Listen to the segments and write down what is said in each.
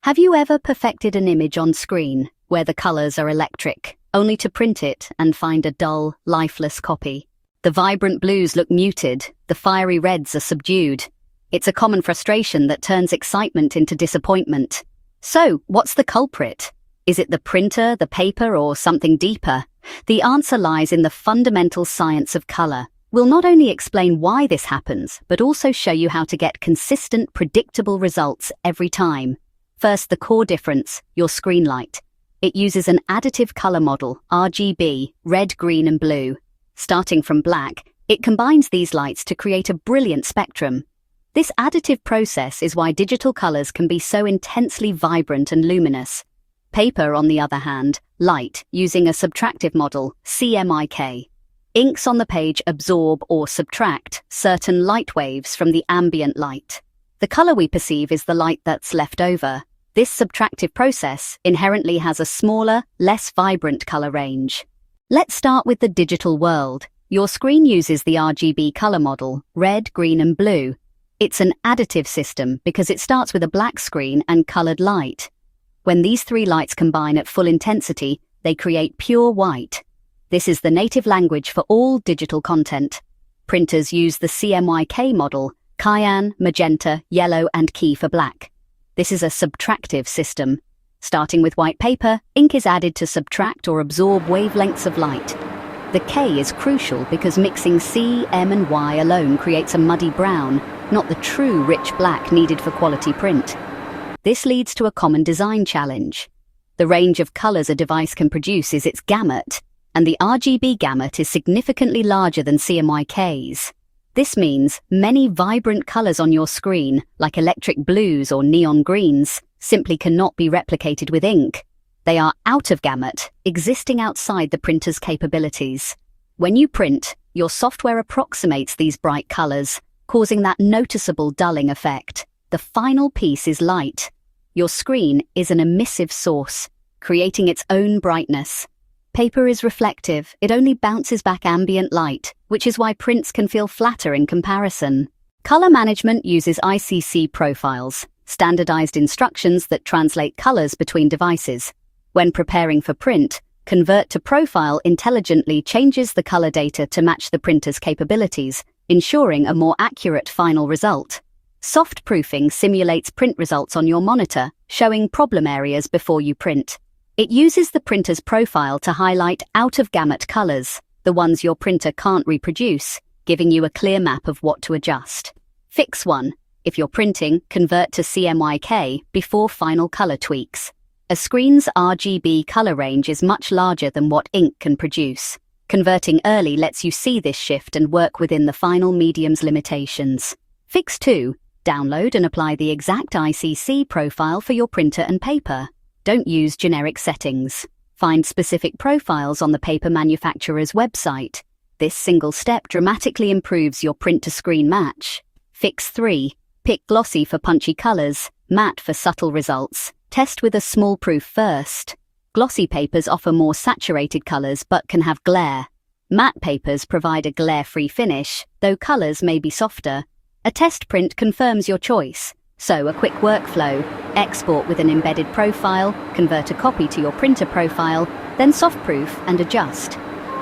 Have you ever perfected an image on screen where the colors are electric, only to print it and find a dull, lifeless copy? The vibrant blues look muted, the fiery reds are subdued. It's a common frustration that turns excitement into disappointment. So, what's the culprit? Is it the printer, the paper, or something deeper? The answer lies in the fundamental science of color. We'll not only explain why this happens, but also show you how to get consistent, predictable results every time. First, the core difference, your screen light. It uses an additive color model, RGB, red, green, and blue. Starting from black, it combines these lights to create a brilliant spectrum. This additive process is why digital colors can be so intensely vibrant and luminous. Paper, on the other hand, light, using a subtractive model, CMYK. Inks on the page absorb or subtract certain light waves from the ambient light. The color we perceive is the light that's left over. This subtractive process inherently has a smaller, less vibrant color range. Let's start with the digital world. Your screen uses the RGB color model, red, green, and blue. It's an additive system because it starts with a black screen and colored light. When these three lights combine at full intensity, they create pure white. This is the native language for all digital content. Printers use the CMYK model, cyan, magenta, yellow, and key for black. This is a subtractive system. Starting with white paper, ink is added to subtract or absorb wavelengths of light. The K is crucial because mixing C, M, and Y alone creates a muddy brown, not the true rich black needed for quality print. This leads to a common design challenge. The range of colors a device can produce is its gamut, and the RGB gamut is significantly larger than CMYK's. This means many vibrant colors on your screen, like electric blues or neon greens, simply cannot be replicated with ink. They are out of gamut, existing outside the printer's capabilities. When you print, your software approximates these bright colors, causing that noticeable dulling effect. The final piece is light. Your screen is an emissive source, creating its own brightness. Paper is reflective, it only bounces back ambient light, which is why prints can feel flatter in comparison. Color management uses ICC Profiles, standardized instructions that translate colors between devices. When preparing for print, Convert to Profile intelligently changes the color data to match the printer's capabilities, ensuring a more accurate final result. Soft proofing simulates print results on your monitor, showing problem areas before you print. It uses the printer's profile to highlight out-of-gamut colors, the ones your printer can't reproduce, giving you a clear map of what to adjust. Fix 1. If you're printing, convert to CMYK before final color tweaks. A screen's RGB color range is much larger than what ink can produce. Converting early lets you see this shift and work within the final medium's limitations. Fix 2. Download and apply the exact ICC profile for your printer and paper. Don't use generic settings. Find specific profiles on the paper manufacturer's website. This single step dramatically improves your print-to-screen match. Fix 3. Pick glossy for punchy colors, matte for subtle results. Test with a small proof first. Glossy papers offer more saturated colors but can have glare. Matte papers provide a glare-free finish, though colors may be softer. A test print confirms your choice. So, a quick workflow: export with an embedded profile, convert a copy to your printer profile, then softproof and adjust.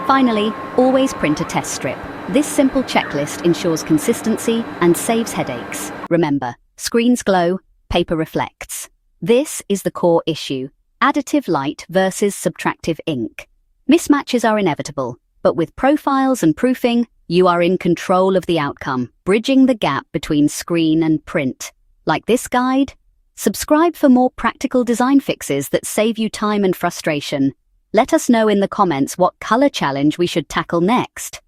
Finally, always print a test strip. This simple checklist ensures consistency and saves headaches. Remember, screens glow, paper reflects. This is the core issue: additive light versus subtractive ink. Mismatches are inevitable, but with profiles and proofing, you are in control of the outcome, bridging the gap between screen and print. Like this guide? Subscribe for more practical design fixes that save you time and frustration. Let us know in the comments what color challenge we should tackle next.